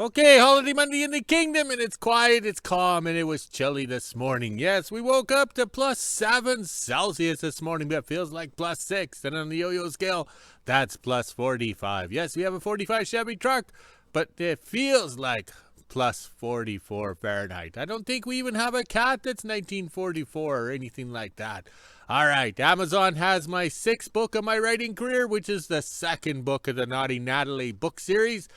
Okay, holiday Monday in the kingdom, and it's quiet, it's calm, and it was chilly this morning. Yes, we woke up to +7 Celsius this morning, but it feels like +6. And on the yo-yo scale, that's +45. Yes, we have a 45 Chevy truck, but it feels like +44 Fahrenheit. I don't think we even have a cat that's 1944 or anything like that. All right, Amazon has my 6th book of my writing career, which is the 2nd book of the Naughty Natalie book series.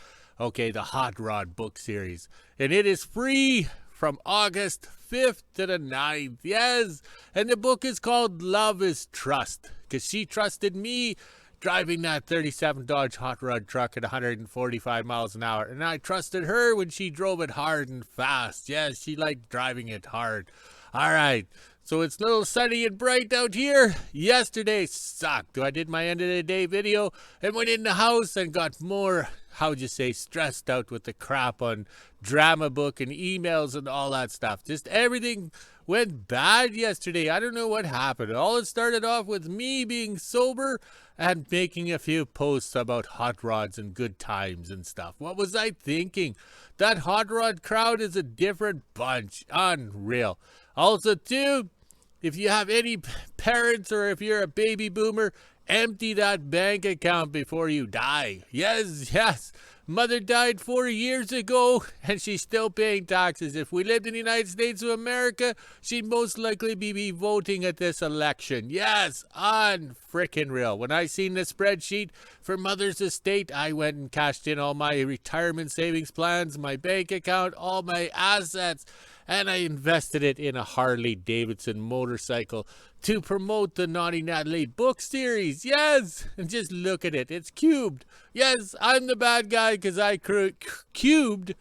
Okay, the Hot Rod book series. And it is free from August 5th to the 9th. Yes. And the book is called Love is Trust, because she trusted me driving that 37 Dodge Hot Rod truck at 145 miles an hour. And I trusted her when she drove it hard and fast. Yes, she liked driving it hard. All right. So it's a little sunny and bright out here. Yesterday sucked. I did my end of the day video and went in the house and got more, stressed out with the crap on drama book and emails and all that stuff. Just everything went bad yesterday. I don't know what happened. All it started off with me being sober and making a few posts about hot rods and good times and stuff. What was I thinking? That hot rod crowd is a different bunch. Unreal. Also, too, if you have any parents or if you're a baby boomer, empty that bank account before you die. Yes. Mother died 4 years ago, and she's still paying taxes. If we lived in the United States of America, she'd most likely be voting at this election. Yes, unfrickin' real. When I seen the spreadsheet for Mother's estate, I went and cashed in all my retirement savings plans, my bank account, all my assets, and I invested it in a Harley Davidson motorcycle to promote the Naughty Natalie book series. Yes, and just look at it. It's cubed. Yes, I'm the bad guy because I cubed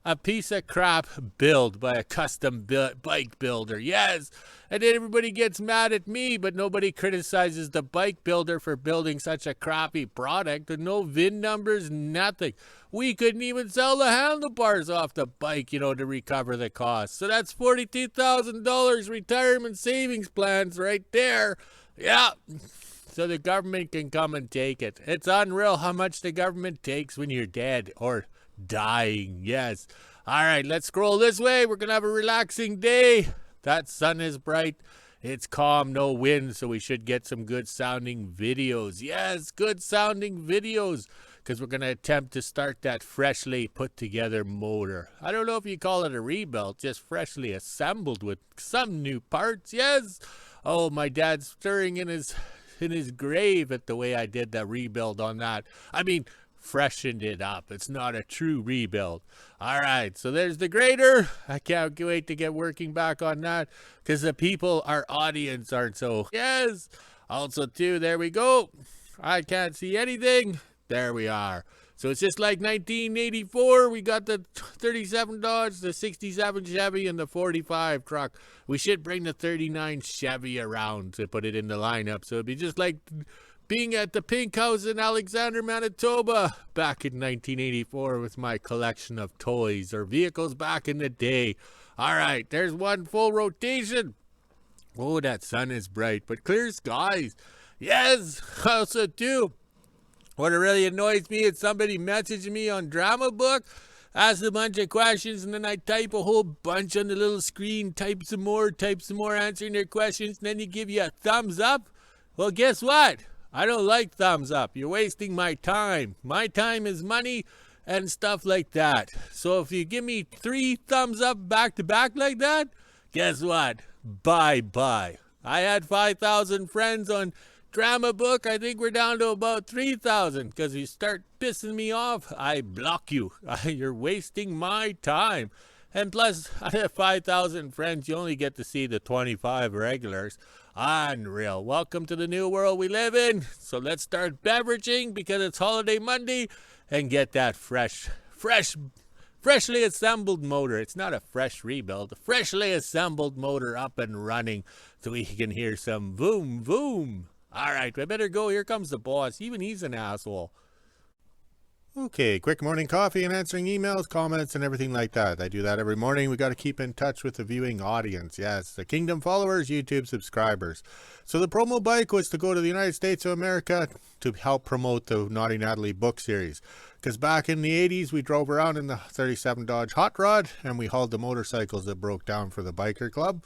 a piece of crap build by a custom bike builder. Yes, and then everybody gets mad at me, but nobody criticizes the bike builder for building such a crappy product with no VIN numbers, nothing. We couldn't even sell the handlebars off the bike, to recover the cost. So that's $42,000 retirement savings plans right there. Yeah. So the government can come and take it. It's unreal how much the government takes when you're dead or dying. Yes. All right, let's scroll this way. We're going to have a relaxing day. That sun is bright. It's calm, no wind, so we should get some good sounding videos. Yes, good sounding videos, because we're going to attempt to start that freshly put together motor. I don't know if you call it a rebuild, just freshly assembled with some new parts. Yes. Oh, my dad's stirring in his grave at the way I did the rebuild on that. I mean, freshened it up. It's not a true rebuild. All right, so there's the grader. I can't wait to get working back on that because the people, our audience, aren't so. Yes. Also, too, there we go. I can't see anything. There we are. So it's just like 1984. We got the 37 Dodge, the 67 Chevy, and the 45 truck. We should bring the 39 Chevy around to put it in the lineup. So it'd be just like being at the Pink House in Alexander, Manitoba back in 1984 with my collection of toys or vehicles back in the day. All right, there's one full rotation. Oh, that sun is bright, but clear skies. Yes, also too. What really annoys me is somebody messaging me on Drama Book, asks a bunch of questions, and then I type a whole bunch on the little screen, type some more, answering their questions, and then they give you a thumbs up. Well, guess what? I don't like thumbs up. You're wasting my time. My time is money and stuff like that. So if you give me 3 thumbs up back to back like that, guess what? Bye-bye. I had 5,000 friends on Drama Book. I think we're down to about 3,000 because you start pissing me off, I block you. You're wasting my time. And plus, I have 5,000 friends. You only get to see the 25 regulars. Unreal. Welcome to the new world we live in. So let's start beveraging because it's holiday Monday and get that freshly assembled motor. It's not a fresh rebuild. A freshly assembled motor up and running so we can hear some boom, boom. All right, I better go. Here comes the boss. Even he's an asshole. Okay, quick morning coffee and answering emails, comments, and everything like that. I do that every morning. We got to keep in touch with the viewing audience. Yes, the Kingdom followers, YouTube subscribers. So the promo bike was to go to the United States of America to help promote the Naughty Natalie book series. Because back in the 80s, we drove around in the 37 Dodge Hot Rod, and we hauled the motorcycles that broke down for the biker club.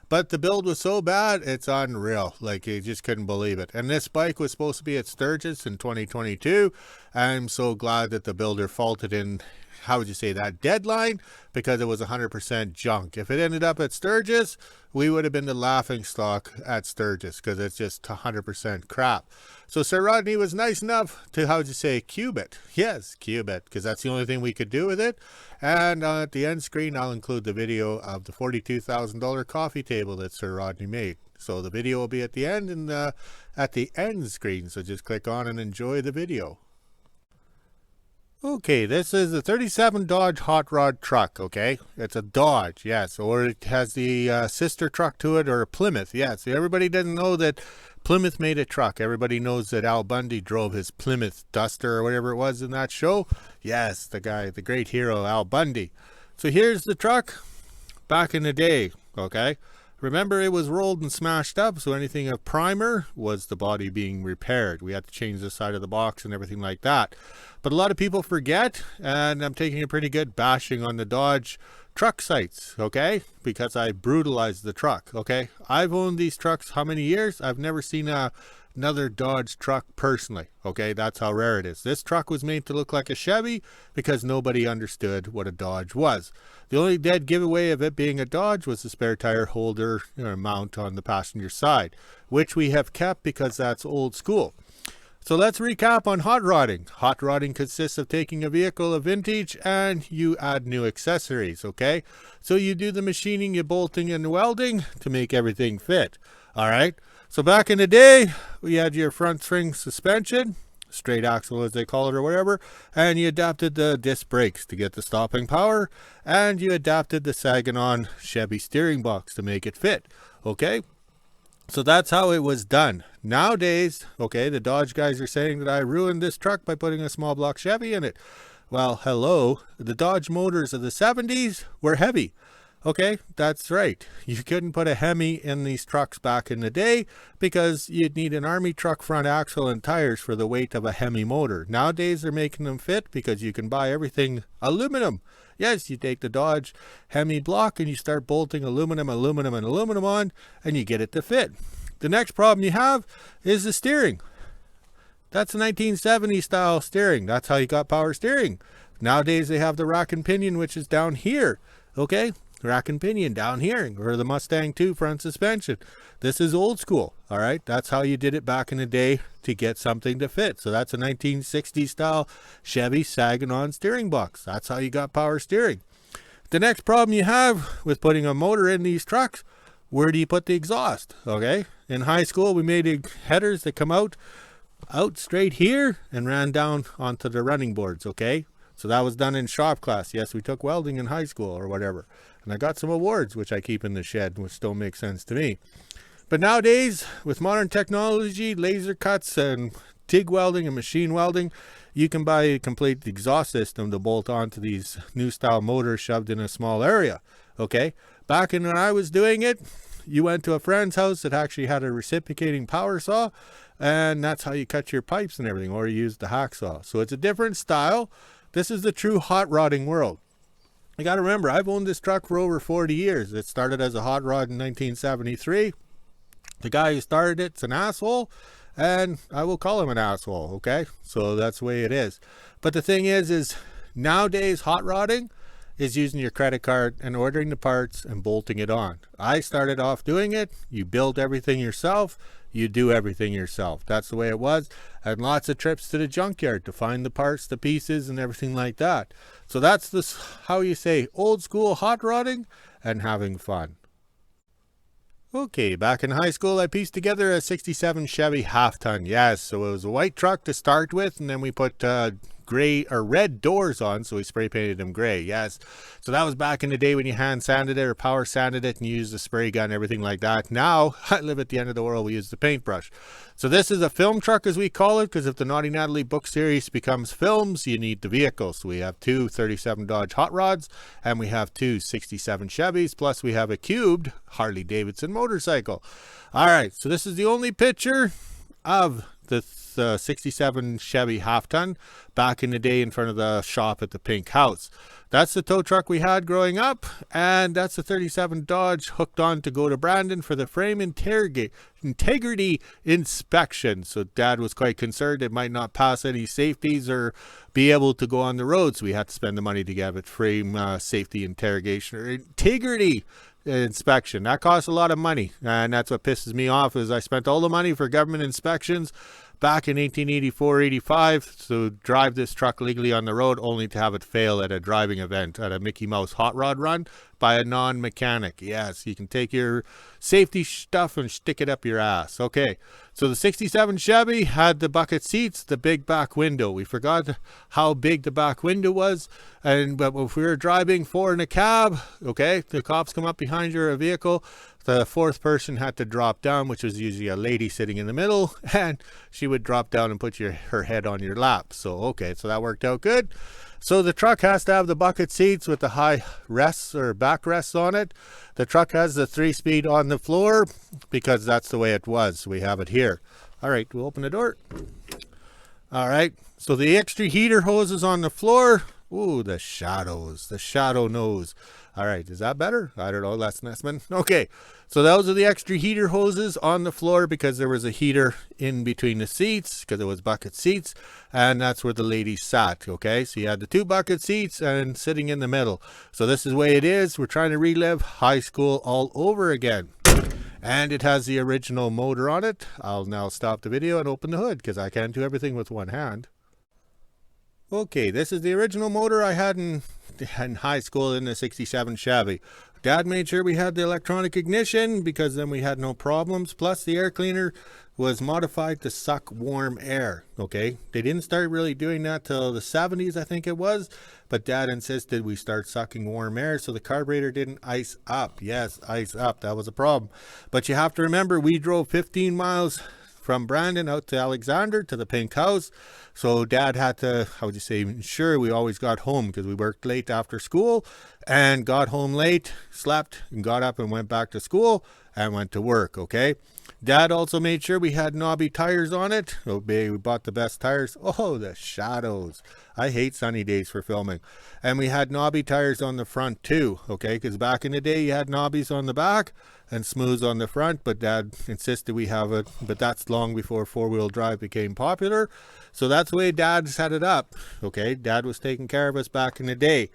But the build was so bad, it's unreal. Like, you just couldn't believe it. And this bike was supposed to be at Sturgis in 2022. I'm so glad that the builder faulted in, how would you say, that deadline, because it was 100% junk. If it ended up at Sturgis, we would have been the laughing stock at Sturgis, because it's just 100% crap. So Sir Rodney was nice enough to, how would you say, cube it. Yes, cube it, because that's the only thing we could do with it. And at the end screen, I'll include the video of the $42,000 coffee table that Sir Rodney made. So the video will be at the end and at the end screen. So just click on and enjoy the video. Okay, this is a 37 Dodge Hot Rod truck, okay? It's a Dodge, yes, or it has the sister truck to it, or a Plymouth, yes. Everybody doesn't know that Plymouth made a truck. Everybody knows that Al Bundy drove his Plymouth Duster or whatever it was in that show. Yes, the guy, the great hero, Al Bundy. So here's the truck back in the day, okay? Remember, it was rolled and smashed up, so anything of primer was the body being repaired. We had to change the side of the box and everything like that. But a lot of people forget, and I'm taking a pretty good bashing on the Dodge truck sites, okay? Because I brutalized the truck, okay? I've owned these trucks how many years? I've never seen another Dodge truck personally, okay? That's how rare it is. This truck was made to look like a Chevy because nobody understood what a Dodge was. The only dead giveaway of it being a Dodge was the spare tire holder or mount on the passenger side, which we have kept because that's old school. So let's recap on hot rodding. Hot rodding consists of taking a vehicle of vintage and you add new accessories, okay? So you do the machining, you bolting and welding to make everything fit, all right? So back in the day, we had your front spring suspension, straight axle as they call it or whatever, and you adapted the disc brakes to get the stopping power, and you adapted the Saganon Chevy steering box to make it fit, okay? So that's how it was done. Nowadays, okay, the Dodge guys are saying that I ruined this truck by putting a small block Chevy in it. Well, hello, the Dodge motors of the 70s were heavy. Okay, that's right. You couldn't put a Hemi in these trucks back in the day because you'd need an army truck front axle and tires for the weight of a Hemi motor. Nowadays, they're making them fit because you can buy everything aluminum. Yes, you take the Dodge Hemi block and you start bolting aluminum on, and you get it to fit. The next problem you have is the steering. That's a 1970s style steering. That's how you got power steering. Nowadays, they have the rack and pinion, which is down here. Okay, rack and pinion down here, or the Mustang 2 front suspension. This is old school, all right? That's how you did it back in the day to get something to fit. So that's a 1960s style Chevy Saganon steering box. That's how you got power steering. The next problem you have with putting a motor in these trucks, where do you put the exhaust, okay? In high school, we made headers that come out straight here and ran down onto the running boards, okay? So that was done in shop class. Yes, we took welding in high school or whatever. And I got some awards, which I keep in the shed, which don't make sense to me. But nowadays, with modern technology, laser cuts and TIG welding and machine welding, you can buy a complete exhaust system to bolt onto these new style motors shoved in a small area. Okay? Back in when I was doing it, you went to a friend's house that actually had a reciprocating power saw, and that's how you cut your pipes and everything, or you used the hacksaw. So it's a different style. This is the true hot rodding world. You got to remember, I've owned this truck for over 40 years. It started as a hot rod in 1973. The guy who started it's an asshole, and I will call him an asshole, okay? So that's the way it is. But the thing is nowadays hot rodding is using your credit card and ordering the parts and bolting it on. I started off doing it. You build everything yourself. You do everything yourself. That's the way it was. And lots of trips to the junkyard to find the parts, the pieces, and everything like that. So that's this, how you say, old school hot rodding and having fun. Okay, back in high school, I pieced together a 67 Chevy half-ton. Yes, so it was a white truck to start with, and then we put gray or red doors on, so we spray painted them gray. Yes, so that was back in the day when you hand sanded it or power sanded it and you used a spray gun, everything like that. Now I live at the end of the world, we use the paintbrush. So this is a film truck, as we call it, because if the Naughty Natalie book series becomes films, you need the vehicles. So we have two 37 Dodge Hot Rods, and we have two 67 Chevys, plus we have a cubed Harley Davidson motorcycle. All right, so this is the only picture of the 67 Chevy half-ton back in the day in front of the shop at the Pink House. That's the tow truck we had growing up, and that's the 37 Dodge hooked on to go to Brandon for the frame integrity inspection. So Dad was quite concerned it might not pass any safeties or be able to go on the road, so we had to spend the money to get it frame safety interrogation or integrity inspection. That costs a lot of money, and that's what pisses me off is I spent all the money for government inspections back in 1884-85 to drive this truck legally on the road, only to have it fail at a driving event at a Mickey Mouse hot rod run by a non-mechanic. Yes, you can take your safety stuff and stick it up your ass. Okay, so the 67 Chevy had the bucket seats, the big back window. We forgot how big the back window was, but if we were driving four in a cab, okay, the cops come up behind your vehicle, the fourth person had to drop down, which was usually a lady sitting in the middle, and she would drop down and put her head on your lap. So, okay, so that worked out good. So the truck has to have the bucket seats with the high rests or backrests on it. The truck has the 3-speed on the floor because that's the way it was. We have it here. All right, we'll open the door. All right, so the extra heater hoses on the floor. Ooh, the shadows, the shadow nose. All right, is that better? I don't know, Les Nessman. Okay, so those are the extra heater hoses on the floor because there was a heater in between the seats because it was bucket seats, and that's where the ladies sat, okay? So you had the two bucket seats and sitting in the middle. So this is the way it is. We're trying to relive high school all over again. And it has the original motor on it. I'll now stop the video and open the hood because I can't do everything with one hand. Okay, this is the original motor I had in high school in the 67 Chevy. Dad made sure we had the electronic ignition because then we had no problems. Plus the air cleaner was modified to suck warm air. Okay, they didn't start really doing that till the 70s, I think it was. But Dad insisted we start sucking warm air so the carburetor didn't ice up. Yes, ice up. That was a problem. But you have to remember, we drove 15 miles from Brandon out to Alexander to the Pink House. So Dad had to, how would you say, ensure we always got home because we worked late after school and got home late, slept and got up and went back to school and went to work. Okay. Dad also made sure we had knobby tires on it. Okay, we bought the best tires. Oh, the shadows. I hate sunny days for filming. And we had knobby tires on the front too. Okay, because back in the day you had knobbies on the back and smooths on the front, but Dad insisted we have it. But that's long before four-wheel drive became popular. So that's the way Dad set it up. Okay, Dad was taking care of us back in the day.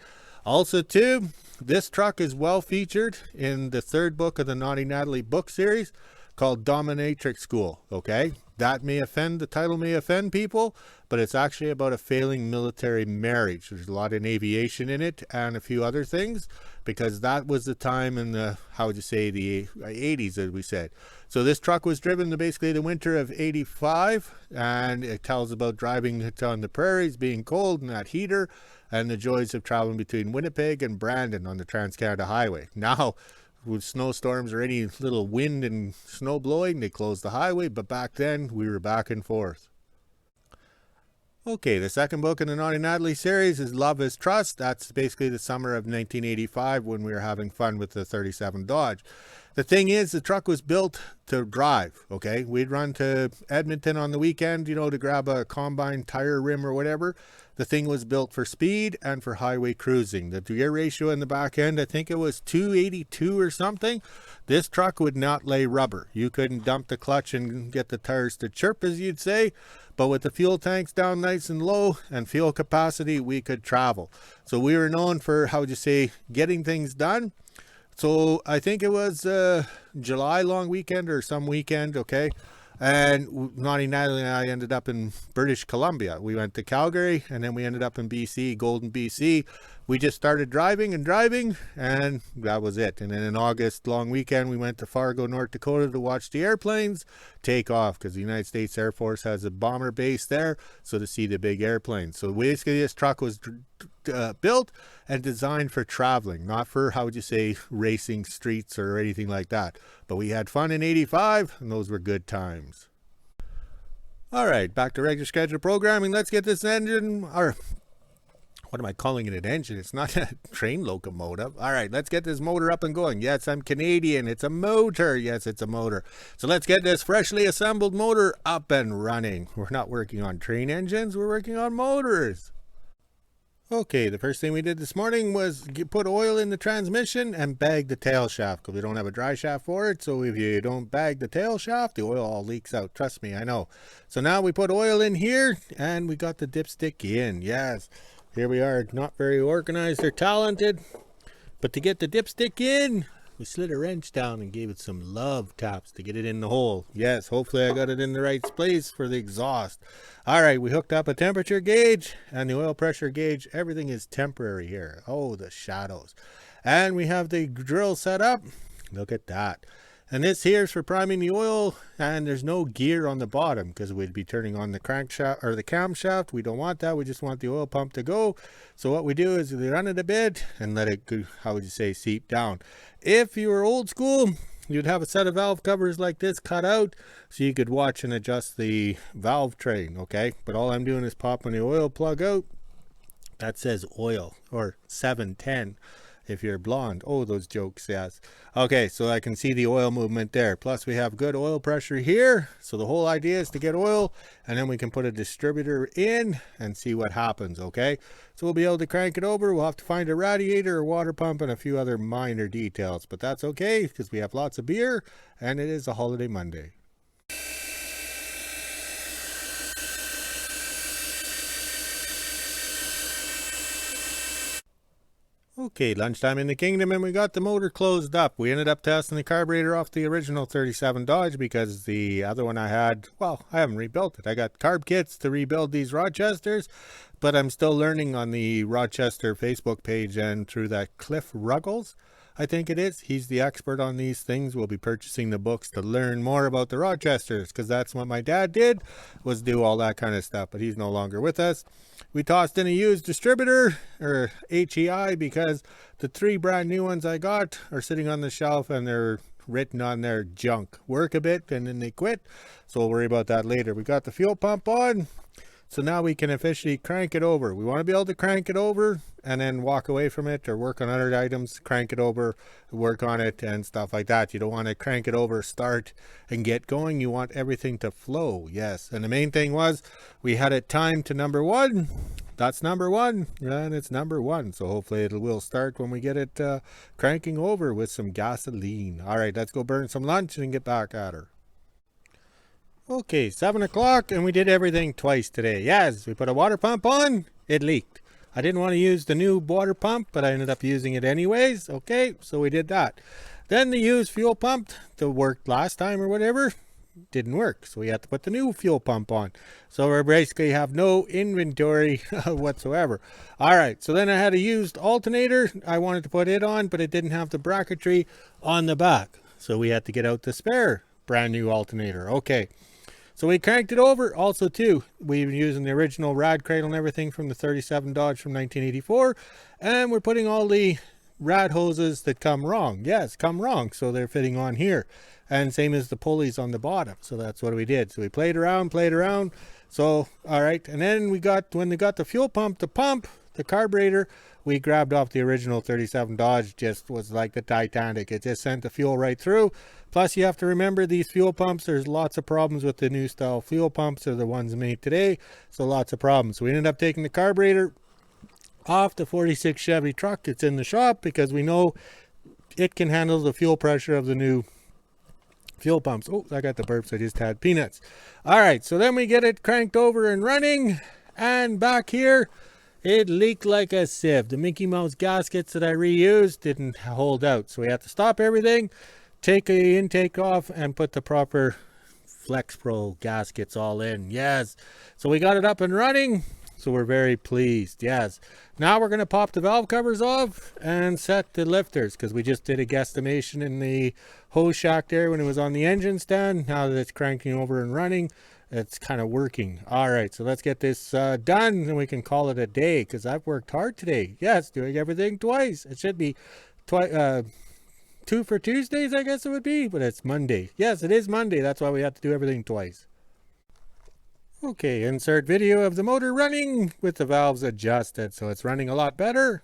Also too, this truck is well featured in the third book of the Naughty Natalie book series called Dominatrix School. Okay, that may offend, the title may offend people, but it's actually about a failing military marriage. There's a lot of aviation in it and a few other things because that was the time in the, how would you say, the 80s, as we said. So this truck was driven to basically the winter of 85, and it tells about driving it on the prairies, being cold and that heater, and the joys of traveling between Winnipeg and Brandon on the Trans-Canada Highway. Now, with snowstorms or any little wind and snow blowing, they closed the highway, but back then we were back and forth. Okay, the second book in the Naughty Natalie series is Love is Trust. That's basically the summer of 1985 when we were having fun with the 37 Dodge. The thing is, the truck was built to drive, okay? We'd run to Edmonton on the weekend, you know, to grab a combine tire rim or whatever. The thing was built for speed and for highway cruising. The gear ratio in the back end, I think it was 282 or something. This truck would not lay rubber. You couldn't dump the clutch and get the tires to chirp, as you'd say. But with the fuel tanks down nice and low and fuel capacity, we could travel. So we were known for, how would you say, getting things done. So I think it was July long weekend or some weekend, okay? And Nani Natalie and I ended up in British Columbia. We went to Calgary, and then we ended up in BC, Golden, BC. We just started driving, and that was it. And then in August, long weekend, we went to Fargo, North Dakota to watch the airplanes take off, because the United States Air Force has a bomber base there, so to see the big airplanes. So basically, this truck was built and designed for traveling, not for, how would you say, racing streets or anything like that. But we had fun in 85, and those were good times. All right, back to regular schedule programming. Let's get this engine, or what am I calling it, an engine? It's not a train locomotive. All right, let's get this motor up and going. Yes, I'm Canadian. It's a motor. Yes, it's a motor. So let's get this freshly assembled motor up and running. We're not working on train engines. We're working on motors. Okay, the first thing we did this morning was put oil in the transmission and bag the tail shaft, because we don't have a dry shaft for it. So if you don't bag the tail shaft, the oil all leaks out. Trust me, I know. So now we put oil in here, and we got the dipstick in. Yes, here we are, not very organized or talented. But to get the dipstick in, we slid a wrench down and gave it some love taps to get it in the hole. Yes, hopefully I got it in the right place for the exhaust. All right, we hooked up a temperature gauge and the oil pressure gauge. Everything is temporary here. Oh, the shadows. And we have the drill set up. Look at that. And this here is for priming the oil, and there's no gear on the bottom because we'd be turning on the crankshaft or the camshaft. We don't want that. We just want the oil pump to go. So what we do is we run it a bit and let it go, how would you say, seep down. If you were old school, you'd have a set of valve covers like this cut out so you could watch and adjust the valve train, okay? But all I'm doing is popping the oil plug out. That says oil, or 710. If you're blonde. Oh, those jokes, yes. Okay, so I can see the oil movement there. Plus we have good oil pressure here. So the whole idea is to get oil, and then we can put a distributor in and see what happens, okay? So we'll be able to crank it over. We'll have to find a radiator, a water pump, and a few other minor details. But that's okay, because we have lots of beer, and it is a holiday Monday. Okay, lunchtime in the kingdom, and we got the motor closed up. We ended up testing the carburetor off the original 37 Dodge because the other one I had, well, I haven't rebuilt it. I got carb kits to rebuild these Rochesters, but I'm still learning on the Rochester Facebook page and through that Cliff Ruggles, I think it is. He's the expert on these things. We'll be purchasing the books to learn more about the Rochesters, because that's what my dad did, was do all that kind of stuff, but he's no longer with us. We tossed in a used distributor, or HEI, because the 3 brand new ones I got are sitting on the shelf and they're written on their junk. Work a bit and then they quit, so we'll worry about that later. We got the fuel pump on. So now we can officially crank it over. We want to be able to crank it over and then walk away from it or work on other items, crank it over, work on it and stuff like that. You don't want to crank it over, start and get going. You want everything to flow. Yes. And the main thing was we had it timed to number 1. That's number 1, and it's number 1. So hopefully it will start when we get it cranking over with some gasoline. All right, let's go burn some lunch and get back at her. Okay, 7 o'clock, and we did everything twice today. Yes, we put a water pump on, it leaked. I didn't want to use the new water pump, but I ended up using it anyways. Okay, so we did that. Then the used fuel pump that worked last time or whatever didn't work, so we had to put the new fuel pump on. So we basically have no inventory whatsoever. All right, so then I had a used alternator. I wanted to put it on, but it didn't have the bracketry on the back, so we had to get out the spare brand new alternator. Okay. So we cranked it over. Also, too, we were using the original rad cradle and everything from the 37 Dodge from 1984. And we're putting all the rad hoses that come wrong. Yes, come wrong. So they're fitting on here. And same as the pulleys on the bottom. So that's what we did. So we played around. So, all right. And then we got, when they got the fuel pump to pump the carburetor, we grabbed off the original 37 Dodge. Just was like the Titanic. It just sent the fuel right through. Plus, you have to remember these fuel pumps, there's lots of problems with the new style fuel pumps, or the ones made today. So lots of problems. So we ended up taking the carburetor off the 46 Chevy truck. It's in the shop because we know it can handle the fuel pressure of the new fuel pumps. Oh, I got the burps. I just had peanuts. All right, so then we get it cranked over and running. And back here, it leaked like a sieve. The Mickey Mouse gaskets that I reused didn't hold out. So we had to stop everything, take the intake off, and put the proper Flex Pro gaskets all in. Yes. So we got it up and running. So we're very pleased. Yes. Now we're going to pop the valve covers off and set the lifters, because we just did a guesstimation in the hose shack there when it was on the engine stand. Now that it's cranking over and running, it's kind of working. All right, so let's get this done, and we can call it a day, because I've worked hard today. Yes, doing everything twice. It should be two for Tuesdays, I guess it would be, but it's Monday. Yes, it is Monday. That's why we have to do everything twice. Okay, insert video of the motor running with the valves adjusted, so it's running a lot better.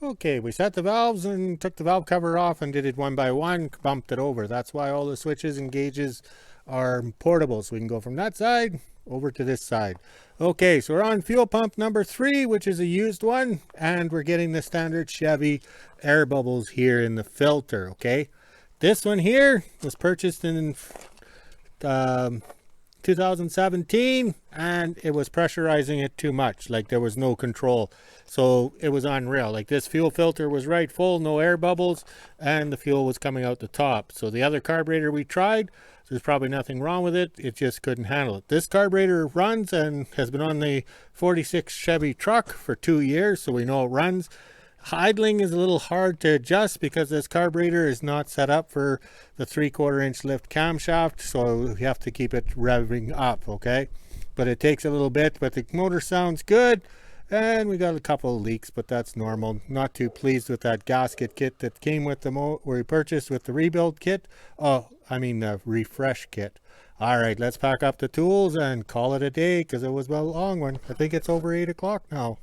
Okay, we set the valves and took the valve cover off and did it one by one, bumped it over. That's why all the switches and gauges are portable, so we can go from that side over to this side. Okay, so we're on fuel pump number 3, which is a used one, and we're getting the standard Chevy air bubbles here in the filter. Okay, this one here was purchased in 2017, and it was pressurizing it too much. Like, there was no control, so it was unreal. Like, this fuel filter was right full, no air bubbles, and the fuel was coming out the top. So the other carburetor we tried, there's probably nothing wrong with it, it just couldn't handle it. This carburetor runs and has been on the 46 Chevy truck for 2 years, so we know it runs. Idling is a little hard to adjust because this carburetor is not set up for the 3/4 inch lift camshaft, so you have to keep it revving up. Okay, but it takes a little bit, but the motor sounds good, and we got a couple of leaks, but that's normal. Not too pleased with that gasket kit that came with the we purchased with the rebuild kit. Oh, I mean the refresh kit. All right, let's pack up the tools and call it a day, because it was a long one. I think it's over 8 o'clock now.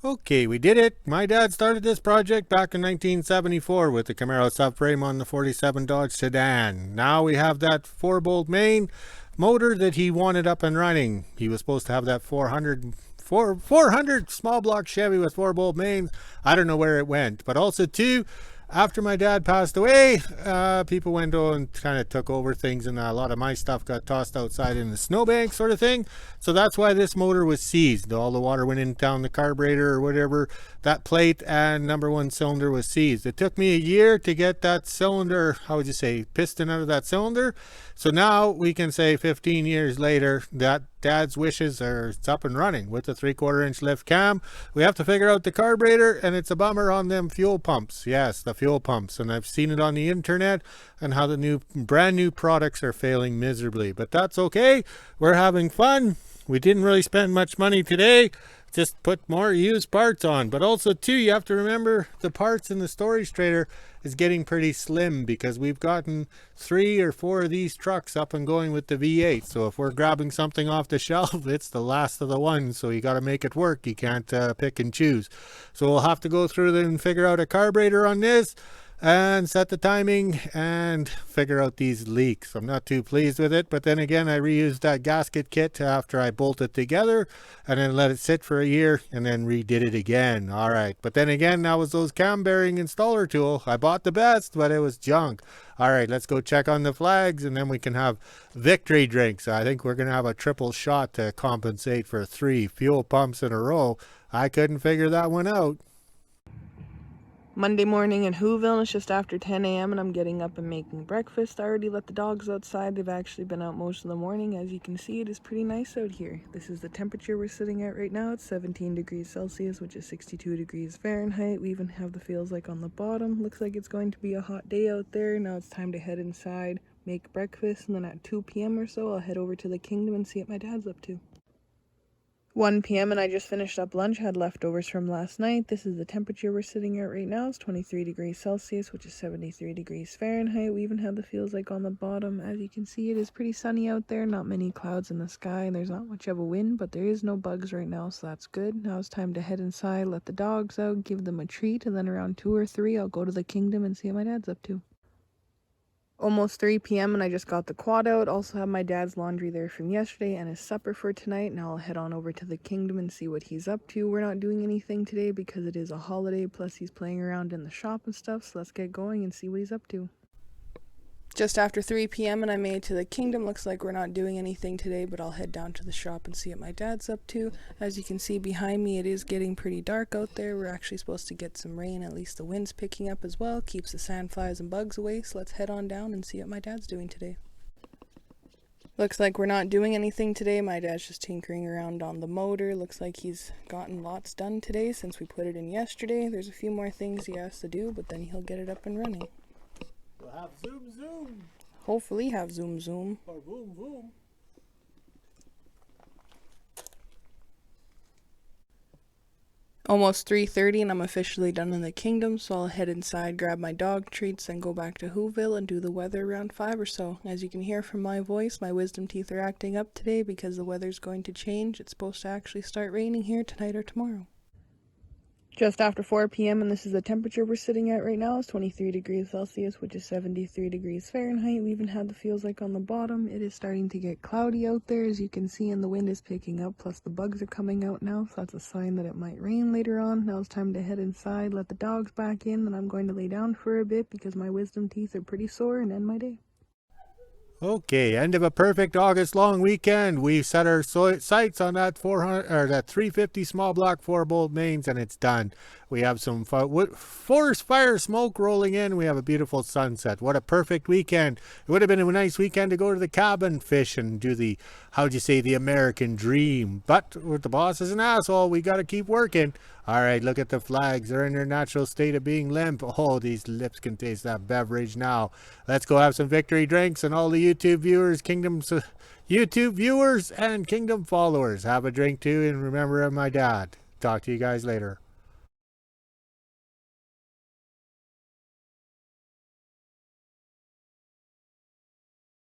Okay, we did it. My dad started this project back in 1974 with the Camaro subframe on the 47 Dodge sedan. Now we have that 4-bolt main motor that he wanted up and running. He was supposed to have that 400 small block Chevy with 4-bolt mains. I don't know where it went. But also too, after my dad passed away, people went on and kind of took over things, and a lot of my stuff got tossed outside in the snowbank sort of thing. So that's why this motor was seized. All the water went in down the carburetor or whatever. That plate and number 1 cylinder was seized. It took me a year to get that cylinder, how would you say, piston out of that cylinder. So now we can say 15 years later that dad's wishes are, it's up and running with the 3/4 inch lift cam. We have to figure out the carburetor, and it's a bummer on them fuel pumps. Yes, the fuel pumps, and I've seen it on the internet and how the brand new products are failing miserably, but that's okay. We're having fun. We didn't really spend much money today, just put more used parts on. But also too, you have to remember the parts in the storage trailer is getting pretty slim, because we've gotten 3 or 4 of these trucks up and going with the V8. So if we're grabbing something off the shelf, it's the last of the ones, so you got to make it work. You can't pick and choose. So we'll have to go through there and figure out a carburetor on this, and set the timing and figure out these leaks. I'm not too pleased with it, but then again, I reused that gasket kit after I bolted together, and then let it sit for a year, and then redid it again. All right, but then again, that was those cam bearing installer tool. I bought the best, but it was junk. All right, let's go check on the flags, and then we can have victory drinks. I think we're gonna have a triple shot to compensate for 3 fuel pumps in a row. I couldn't figure that one out. Monday morning in WHO-ville, and it's just after 10 a.m. and I'm getting up and making breakfast. I already let the dogs outside. They've actually been out most of the morning. As you can see, it is pretty nice out here. This is the temperature we're sitting at right now. It's 17 degrees Celsius, which is 62 degrees Fahrenheit. We even have the feels like on the bottom. Looks like it's going to be a hot day out there. Now it's time to head inside, make breakfast, and then at 2 p.m. or so, I'll head over to the kingdom and see what my dad's up to. 1 p.m. and I just finished up lunch, had leftovers from last night. This is the temperature we're sitting at right now. It's 23 degrees Celsius, which is 73 degrees Fahrenheit. We even have the feels like on the bottom. As you can see, it is pretty sunny out there. Not many clouds in the sky, and there's not much of a wind, but there is no bugs right now, so that's good. Now it's time to head inside, let the dogs out, give them a treat, and then around 2 or 3, I'll go to the kingdom and see what my dad's up to. Almost 3 p.m. and I just got the quad out. Also have my dad's laundry there from yesterday and his supper for tonight. Now I'll head on over to the kingdom and see what he's up to. We're not doing anything today because it is a holiday, plus he's playing around in the shop and stuff. So let's get going and see what he's up to. Just after 3 p.m. and I made it to the kingdom. Looks like we're not doing anything today, but I'll head down to the shop and see what my dad's up to. As you can see behind me, it is getting pretty dark out there. We're actually supposed to get some rain. At least the wind's picking up as well. Keeps the sandflies and bugs away. So let's head on down and see what my dad's doing today. Looks like we're not doing anything today. My dad's just tinkering around on the motor. Looks like he's gotten lots done today since we put it in yesterday. There's a few more things he has to do, but then he'll get it up and running. We'll have zoom zoom. Hopefully have zoom zoom. Or boom boom. Almost 3:30 and I'm officially done in the kingdom, so I'll head inside, grab my dog treats, and go back to WHO-ville and do the weather around 5 or so. As you can hear from my voice, my wisdom teeth are acting up today because the weather's going to change. It's supposed to actually start raining here tonight or tomorrow. Just after 4 p.m. and this is the temperature we're sitting at right now. It's 23 degrees Celsius, which is 73 degrees Fahrenheit. We even have the feels like on the bottom. It is starting to get cloudy out there, as you can see, and the wind is picking up, plus the bugs are coming out now, so that's a sign that it might rain later on. Now it's time to head inside, let the dogs back in, and I'm going to lay down for a bit because my wisdom teeth are pretty sore, and end my day. Okay, end of a perfect August long weekend. We've set our sights on that 400 or that 350 small block 4-bolt mains, and it's done. We have some forest fire smoke rolling in. We have a beautiful sunset. What a perfect weekend. It would have been a nice weekend to go to the cabin, fish, and do the, how'd you say, the American dream. But the boss is an asshole. We got to keep working. All right, look at the flags. They're in their natural state of being limp. Oh, these lips can taste that beverage now. Let's go have some victory drinks, and all the YouTube viewers, YouTube viewers and Kingdom followers, have a drink too, and remember my dad. Talk to you guys later.